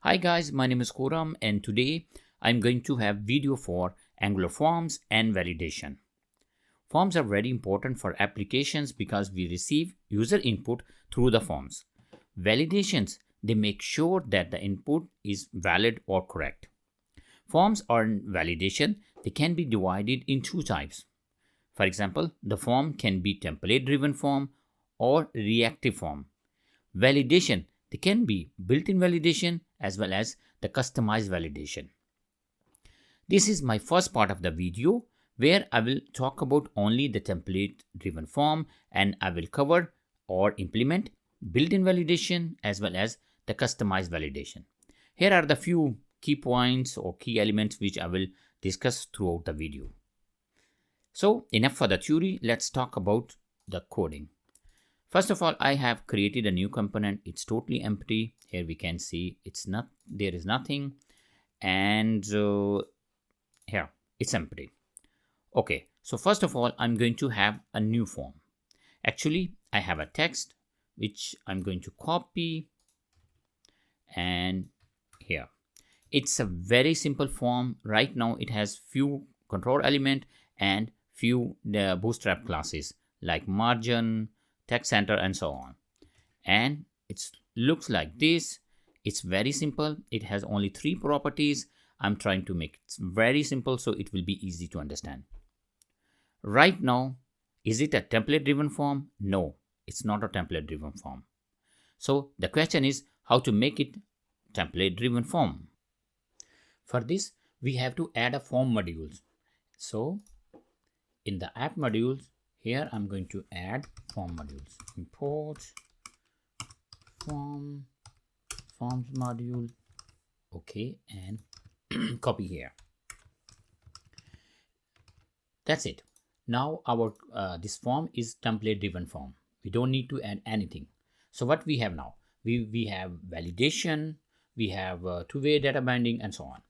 Hi guys, my name is Koram and today I'm going to have video for Angular forms and validation. Forms are very important for applications because we receive user input through the forms. Validations, they make sure that the input is valid or correct. Forms or validation, they can be divided in two types. For example, the form can be template driven form or reactive form. Validation, they can be built-in validation as well as the customized validation. This is my first part of the video where I will talk about only the template driven form, and I will cover or implement built-in validation as well as the customized validation. Here are the few key points or key elements which I will discuss throughout the video. So enough for the theory, let's talk about the coding. First of all, I have created a new component. It's totally empty. Here we can see there is nothing, and here it's empty. Okay, so first of all, I'm going to have a new form. Actually, I have a text which I'm going to copy, and here it's a very simple form. Right now it has few control element and few bootstrap classes like margin, text center, and so on, and it looks like this. It's very simple. It has only 3 properties. I'm trying to make it very simple so it will be easy to understand. Right now, is it a template driven form? No, it's not a template driven form. So the question is how to make it template driven form. For this, we have to add a form modules. So in the app modules, here I'm going to add form modules. Import forms module. Okay, and copy here. That's it. Now our this form is template driven form. We don't need to add anything. So what we have now? We have validation, we have two-way data binding, and so on.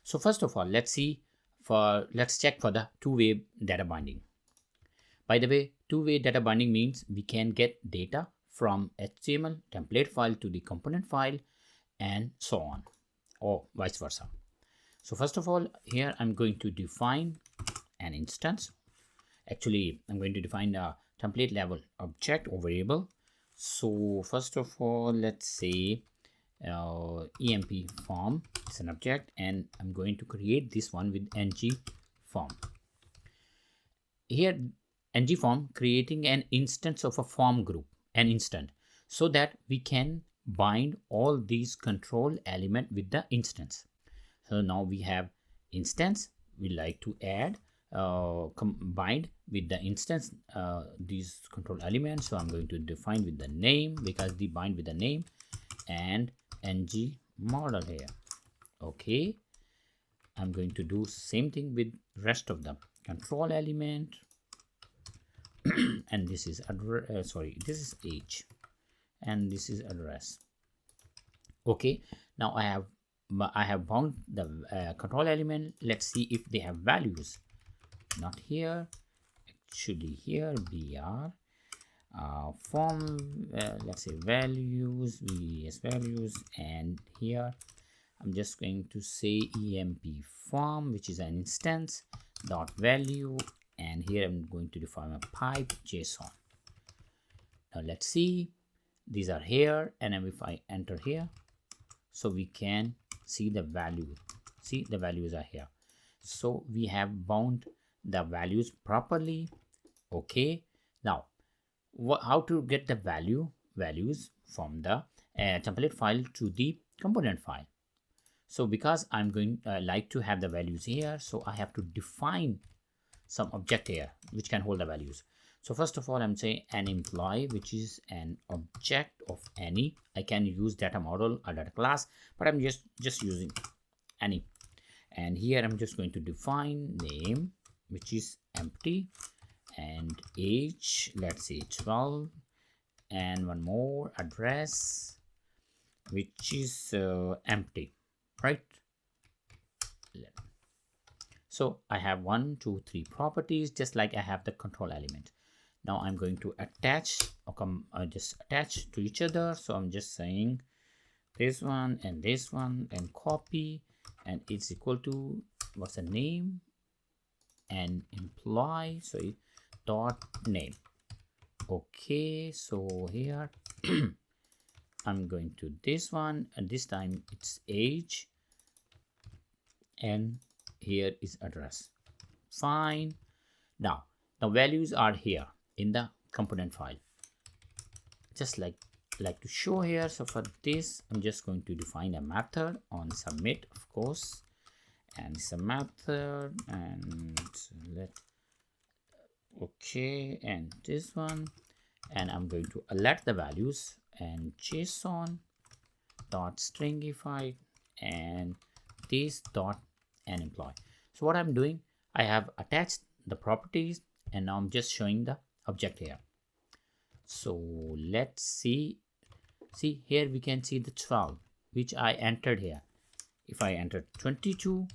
So first of all, let's check for the two-way data binding. By the way, two-way data binding means we can get data from HTML template file to the component file and so on, or vice versa. So first of all, here I'm going to define an instance. Actually, I'm going to define a template level object or variable. So first of all, let's say emp form is an object, and I'm going to create this one with ng form. Here ng form creating an instance of a form group, an instant, so that we can bind all these control element with the instance. So now we have instance. We like to add combined with the instance these control elements. So I'm going to define with the name because they bind with the name, and ng model here. Okay, I'm going to do same thing with rest of the control element. And this is this is age, and this is address. Okay, now I have bound the control element. Let's see if they have values. Not here, actually here br form, let's say values, values, and here I'm just going to say emp form, which is an instance dot value, and here I'm going to define a pipe JSON. Now let's see, these are here, and if I enter here, so we can see the value. See, the values are here. So we have bound the values properly. Okay, now how to get the values from the template file to the component file? So because I'm going like to have the values here, so I have to define some object here which can hold the values. So first of all, I'm saying an employee, which is an object of any. I can use data model or data class, but I'm just using any. And here I'm just going to define name, which is empty, and age, let's say 12, and one more address, which is empty, right? So I have 1, 2, 3 properties, just like I have the control element. Now I'm going to attach or just attach to each other. So I'm just saying this one and copy, and it's equal to what's the name and employee, so it dot name. Okay, so here I'm going to this one, and this time it's age, and here is address. Fine. Now the values are here in the component file, just like to show here. So for this, I'm just going to define a method on submit, of course, and it's a method, and let okay, and this one, and I'm going to alert the values and JSON dot stringify and this dot and employee. So what I'm doing, I have attached the properties, and now I'm just showing the object here. So let's see here we can see the 12 which I entered here. If I entered 22,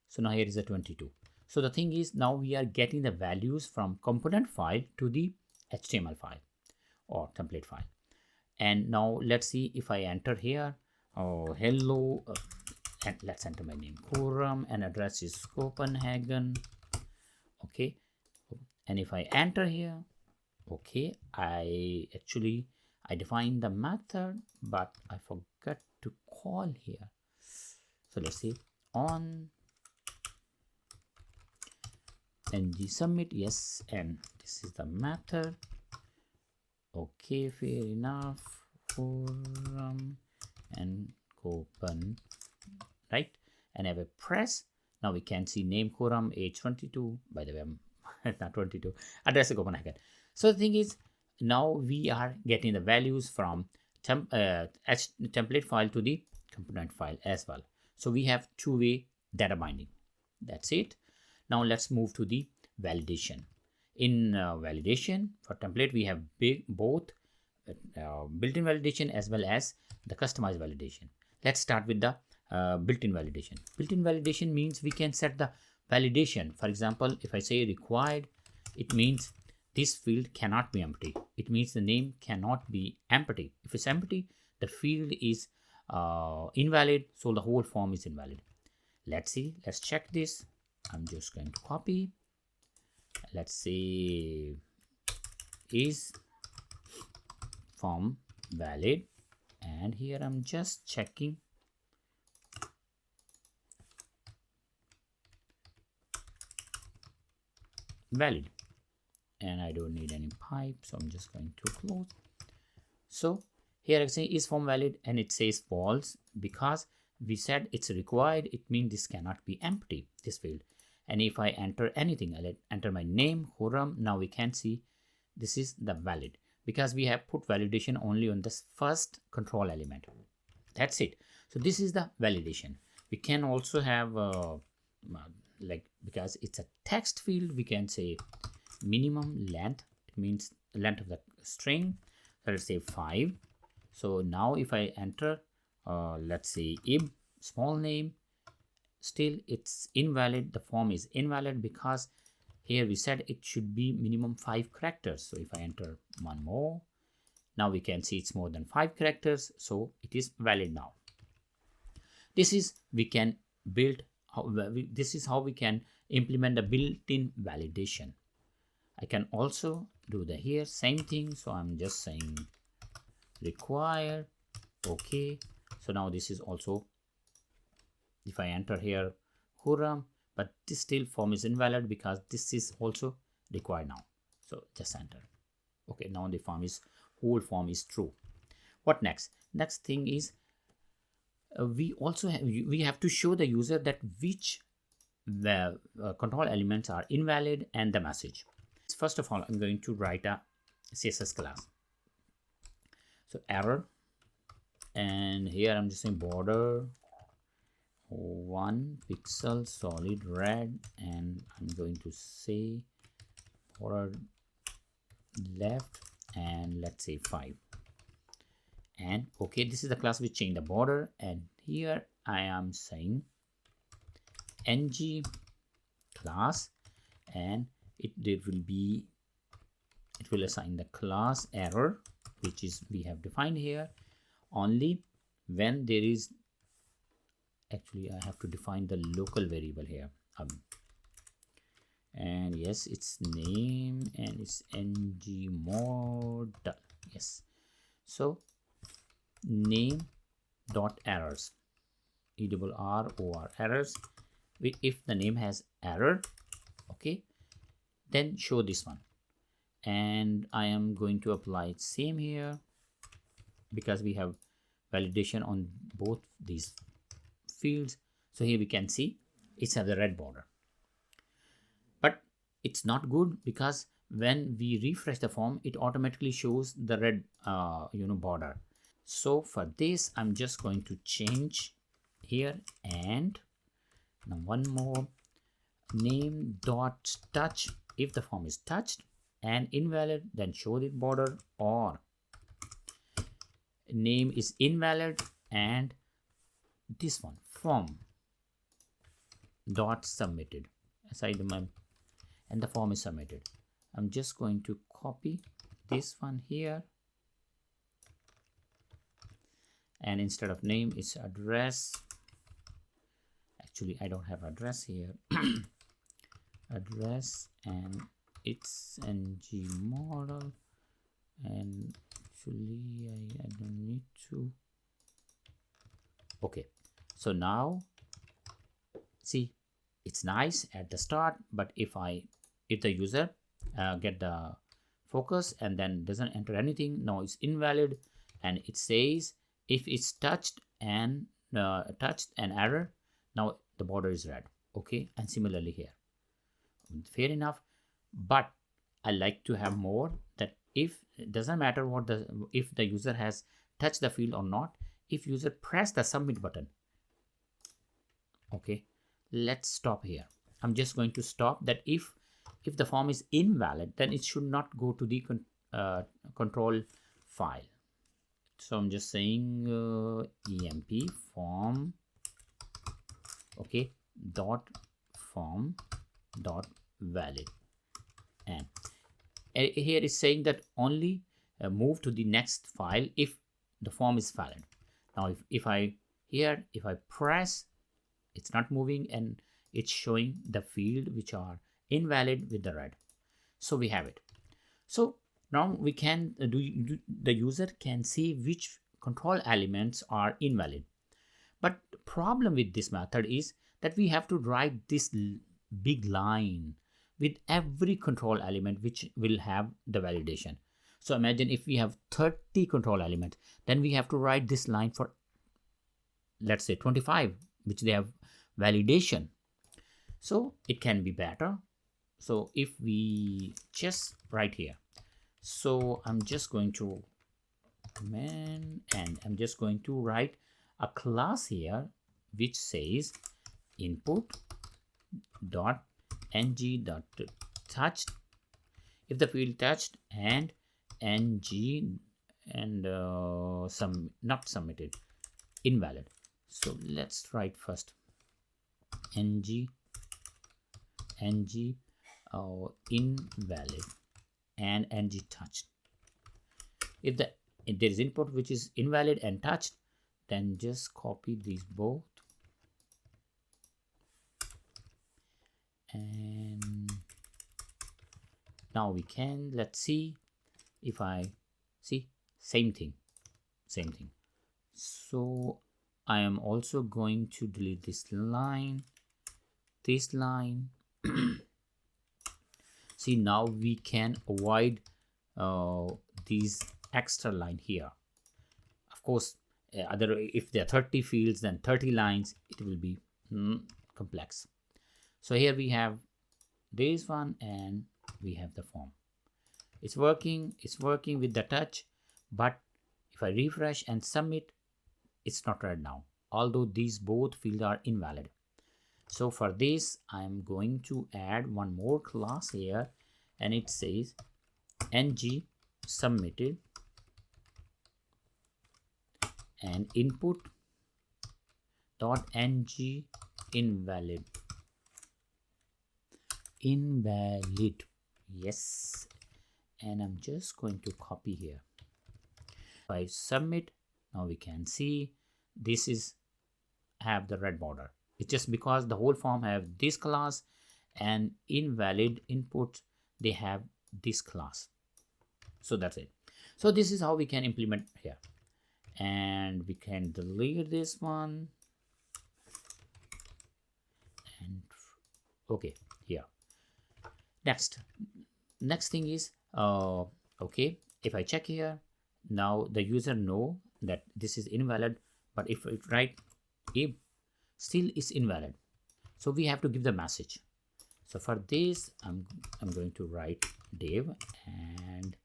so now here is a 22. So the thing is, now we are getting the values from component file to the HTML file or template file. And now let's see if I enter here, oh hello, and let's enter my name Khurram, and address is Copenhagen. Okay, and if I enter here, okay, I defined the method, but I forgot to call here. So let's see on ng submit, yes, and this is the method. Okay, fair enough. Forum and Copen, right? And I will press. Now we can see name Khurram, age 22. By the way, I'm not 22. Address Copenhagen. So the thing is, now we are getting the values from template file to the component file as well. So we have two-way data binding. That's it. Now let's move to the validation. In validation for template, we have both built-in validation as well as the customized validation. Let's start with the built-in validation. Built-in validation means we can set the validation. For example, if I say required, it means this field cannot be empty. It means the name cannot be empty. If it's empty, the field is invalid, so the whole form is invalid. Let's see, let's check this. I'm just going to copy. Let's say is form valid, and here I'm just checking valid, and I don't need any pipe, so I'm just going to close. So here I say is form valid, and it says false because we said it's required. It means this cannot be empty, this field. And if I enter anything, I'll enter my name Khurram. Now we can see this is the valid because we have put validation only on this first control element. That's it. So this is the validation. We can also have like, because it's a text field, we can say minimum length. It means the length of the string. So let's say 5. So now if I enter let's say ib small name, still it's invalid. The form is invalid because here we said it should be minimum 5 characters. So if I enter one more, now we can see it's more than 5 characters, so it is valid now. This is we can build this is how we can implement the built-in validation. I can also do the here same thing. So I'm just saying require. Okay, so now this is also, if I enter here Khurram, but this still form is invalid because this is also required now. So just enter. Okay, now the form is whole form is true. What next? Next thing is we also have to show the user that which the control elements are invalid and the message. First of all, I'm going to write a CSS class. So error, and here I'm just saying border 1 pixel solid red, and I'm going to say border left, and let's say 5. And okay, this is the class which change the border, and here I am saying ng class, and it will assign the class error, which is we have defined here only when there is, actually I have to define the local variable here, and yes, it's name and it's ng model. Yes, so name dot errors, ERROR errors. If the name has error, okay, then show this one. And I am going to apply it same here, because we have validation on both these fields. So here we can see it's have the red border, but it's not good, because when we refresh the form, it automatically shows the red border. So for this, I'm just going to change here, and now one more, name dot touch. If the form is touched and invalid, then show the border, or name is invalid and this one, form dot submitted, aside and the form is submitted. I'm just going to copy this one here, and instead of name, it's address. Actually, I don't have address here. Address, and it's ng model, and actually I don't need to. Okay, so now see, it's nice at the start, but if the user get the focus and then doesn't enter anything, now it's invalid, and it says if it's touched and error, now the border is red. Okay, and similarly here, fair enough. But I like to have more, that if it doesn't matter if the user has touched the field or not, if user press the submit button. Okay, let's stop here. I'm just going to stop that. If the form is invalid, then it should not go to the control file. So I'm just saying emp form, okay, dot form dot valid, and here is saying that only move to the next file if the form is valid. Now if I press, it's not moving, and it's showing the field which are invalid with the red. So we have it. So now we can the user can see which control elements are invalid. But the problem with this method is that we have to write this big line with every control element which will have the validation. So imagine if we have 30 control elements, then we have to write this line for, let's say, 25 which they have validation. So it can be better. So if we just write here, so I'm just going to command, and I'm just going to write a class here which says input dot ng dot touched, if the field touched, and ng and not submitted, invalid. So let's write first ng invalid and ng touched. If there is input which is invalid and touched, then just copy these both, and now we can, let's see if I see same thing. So I am also going to delete this line. See, now we can avoid these extra line here. Of course, if there are 30 fields, then 30 lines, it will be complex. So here we have this one, and we have the form. It's working with the touch, but if I refresh and submit, it's not right now, although these both fields are invalid. So for this, I'm going to add one more class here, and it says ng submitted and input dot ng invalid. Yes, and I'm just going to copy here. If I submit, now we can see this is have the red border. It's just because the whole form have this class, and invalid input they have this class. So that's it. So this is how we can implement here, and we can delete this one. And okay, here next thing is okay, if I check here, now the user know that this is invalid, but if I write if, still is invalid, so we have to give the message. So for this I'm going to write div, and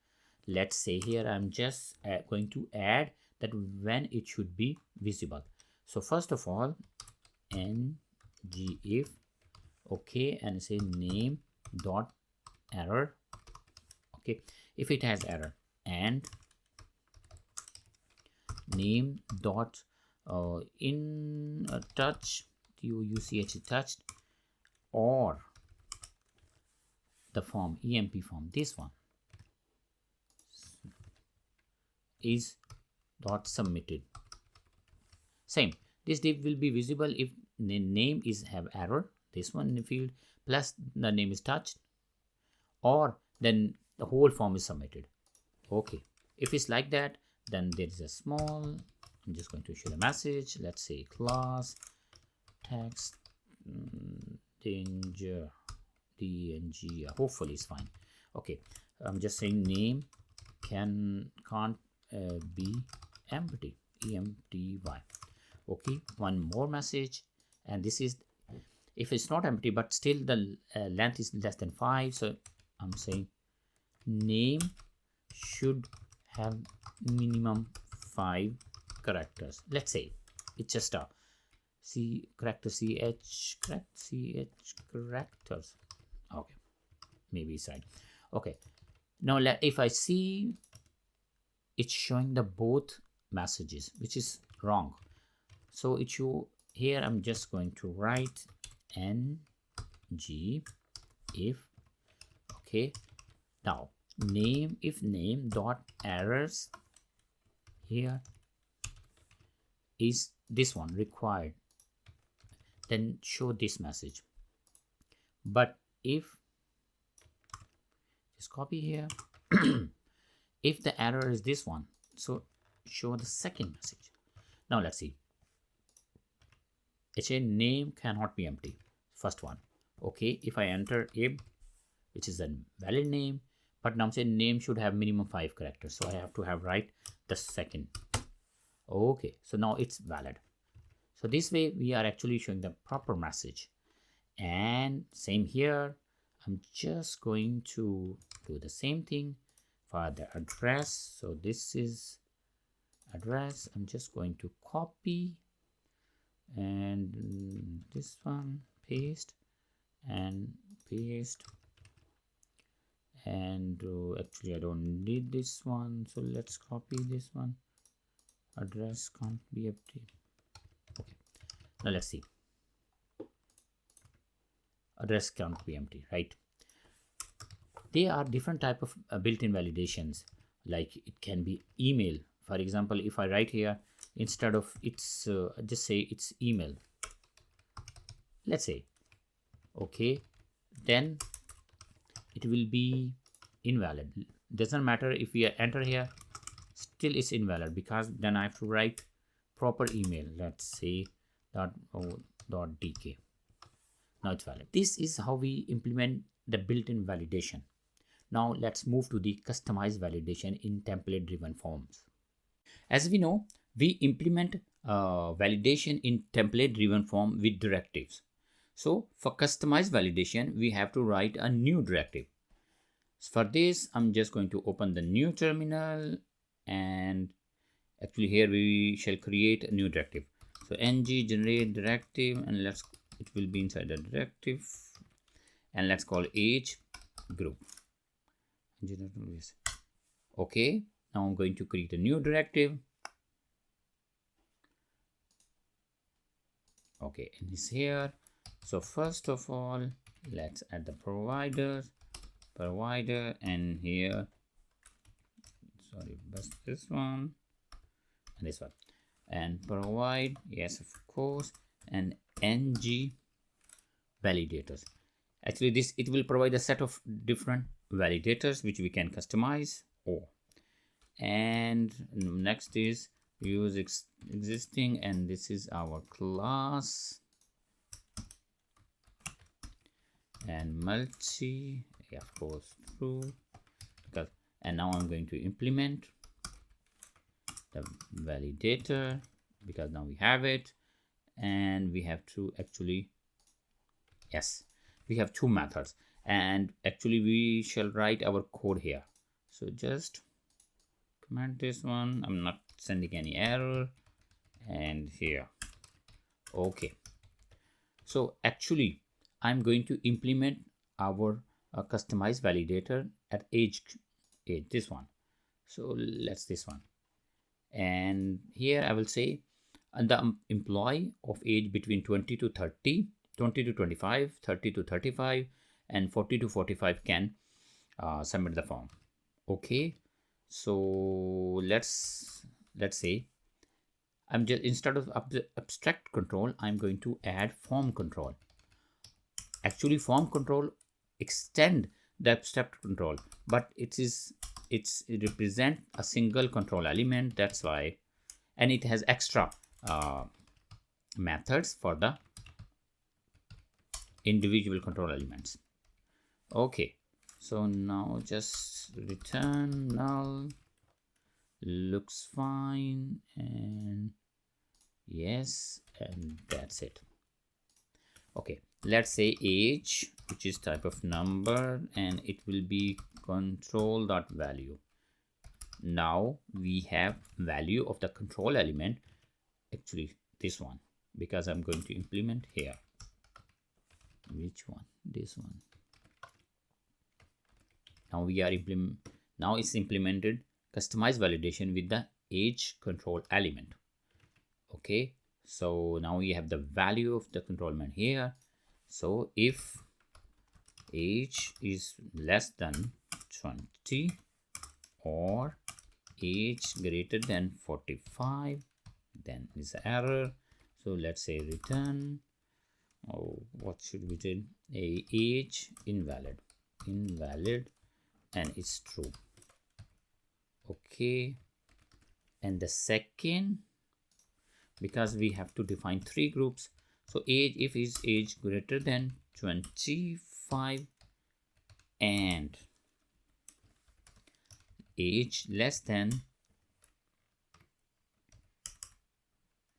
let's say here I'm just going to add that when it should be visible. So first of all, ng if, okay, and say name dot error, okay, if it has error, and name dot in touch, touch touched, or the form emp form, this one is dot submitted. Same, this div will be visible if the name is have error, this one in the field, plus the name is touched, or then the whole form is submitted. Okay, if it's like that, then there is a small, I'm just going to show the message, let's say class text danger dng, hopefully it's fine. Okay, I'm just saying name can't be empty, empty. Okay, one more message, and this is if it's not empty but still the length is less than 5, so I'm saying name should have minimum 5 characters. Let's say it's just a characters. Okay, maybe it's right. Okay, now if I see it's showing the both messages, which is wrong, so it show here, I'm just going to write ng if, okay, now name if name dot errors, here is this one required, then show this message. But if just copy here if the error is this one, so show the second message. Now let's see, it's a name cannot be empty, first one. Okay, if I enter ib, which is a valid name, but now say name should have minimum 5 characters, so I have to have write the second. Okay, so now it's valid. So this way we are actually showing the proper message. And same here, I'm just going to do the same thing for the address. So this is address, I'm just going to copy, and this one paste and paste, and actually I don't need this one, so let's copy this one. Address can't be empty. Okay, now let's see, address can't be empty, right? There are different type of built-in validations, like it can be email. For example, if I write here instead of it's just say it's email, let's say, okay, then it will be invalid. Doesn't matter if we enter here, still it's invalid, because then I have to write proper email, let's say .dk. Now it's valid. This is how we implement the built-in validation. Now let's move to the customized validation in template driven forms. As we know, we implement validation in template driven form with directives. So for customized validation, we have to write a new directive. For this, I'm just going to open the new terminal, and actually here we shall create a new directive. So ng generate directive, and it will be inside the directive, and let's call age group. Okay, now I'm going to create a new directive. Okay, and it's here. So first of all, let's add the provider, and here, sorry, that's this one and this one, and provide, yes of course, an ng validators. Actually this, it will provide a set of different validators which we can customize. And next is use existing, and this is our class, and multi, yeah, of course true, because, and now I'm going to implement the validator because now we have it, and we have to actually, yes, we have two methods, and actually we shall write our code here. So just comment this one, I'm not sending any error, and here. Okay, so actually I'm going to implement our customized validator at age, this one. So let's this one, and here I will say the employee of age between 20 to 30, 20 to 25, 30 to 35, and 40 to 45 can submit the form. Okay, so let's say I'm just, instead of abstract control, I'm going to add form control. Actually form control extend the abstract control, but it represent a single control element, that's why, and it has extra methods for the individual control elements. Okay, so now just return null, looks fine, and yes, and that's it. Okay, let's say age, which is type of number, and it will be control dot value. Now we have value of the control element, actually this one, because I'm going to implement here. Which one? This one. Now we are now it's implemented customized validation with the age control element. Okay, so now we have the value of the control element here. So if age is less than 20 or age greater than 45, then is the error. So let's say return, what should we do? A age invalid, and it's true. Okay, and the second, because we have to define three groups, so age, if is age greater than 25 and age less than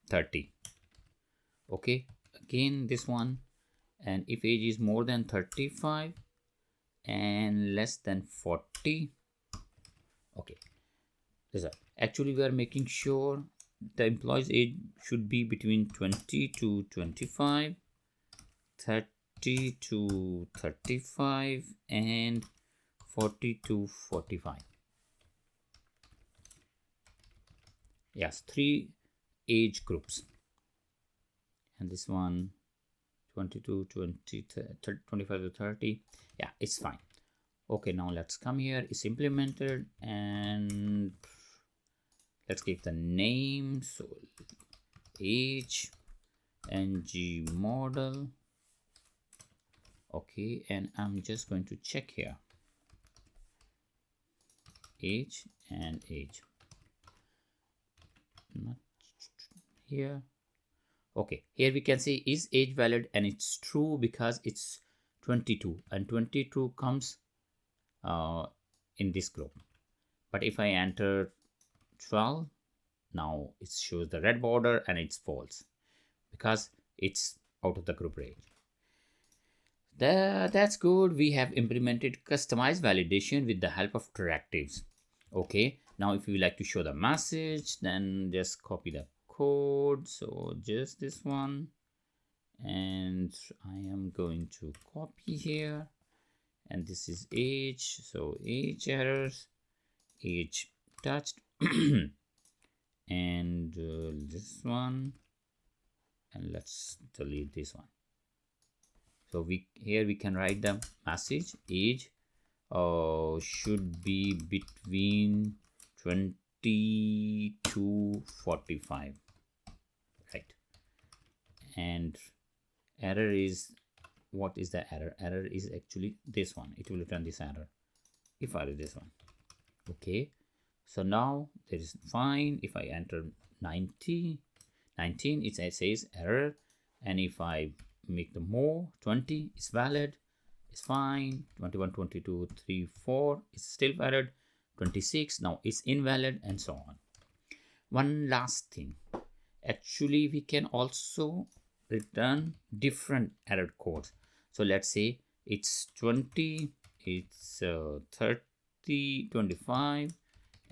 30. Okay, again this one, and if age is more than 35 and less than 40. Okay, this is actually we are making sure the employee's age should be between 20 to 25, 30 to 35, and 40 to 45. Yes, three age groups, and this one 22, 20, 30, 25 to 30. Yeah, it's fine. Okay, now let's come here, it's implemented, and let's give the name, so age ng model. Okay, and I'm just going to check here age and age, not here. Okay, here we can see is age valid, and it's true because it's 22, and 22 comes in this group. But if I enter 12, now it shows the red border and it's false because it's out of the group range. That's good. We have implemented customized validation with the help of directives. Okay, now if you like to show the message, then just copy the code. So just this one, and I am going to copy here, and this is age, so age errors, age touched, and this one, and let's delete this one. So we can write the message age should be between 20 to 45. and error is, what is the error? Error is actually this one. It will return this error if I do this one. Okay, so now there is fine. If I enter 19, it says error, and if I make the more 20, it's valid, it's fine. 21, 22, 3, 4 is still valid. 26 now it's invalid, and so on. One last thing, actually we can also return different error codes. So let's say it's 20, it's 30, 25,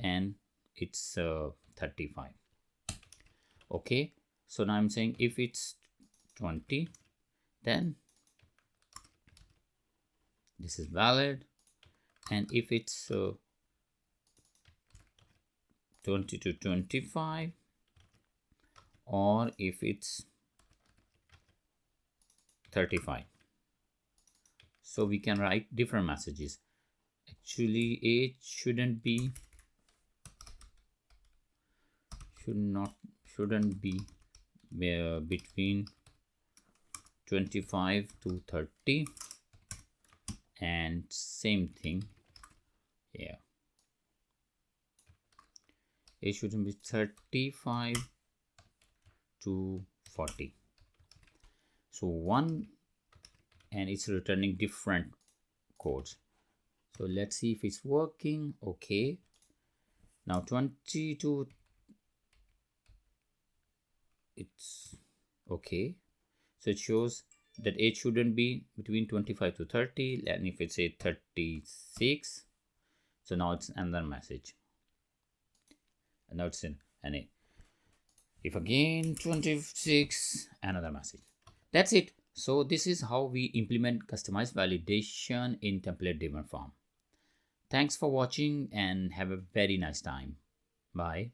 and it's 35. Okay, so now I'm saying if it's 20, then this is valid, and if it's 20 to 25, or if it's 35, so we can write different messages. Actually age shouldn't be between 25 to 30, and same thing here, it shouldn't be 35 to 40. So one, and it's returning different codes. So let's see if it's working. Okay, now 22, it's okay, so it shows that age shouldn't be between 25 to 30, and if it's a 36, so now it's another message, and now it's in NA. If again 26, another message. That's it. So this is how we implement customized validation in template driven form. Thanks for watching and have a very nice time. Bye.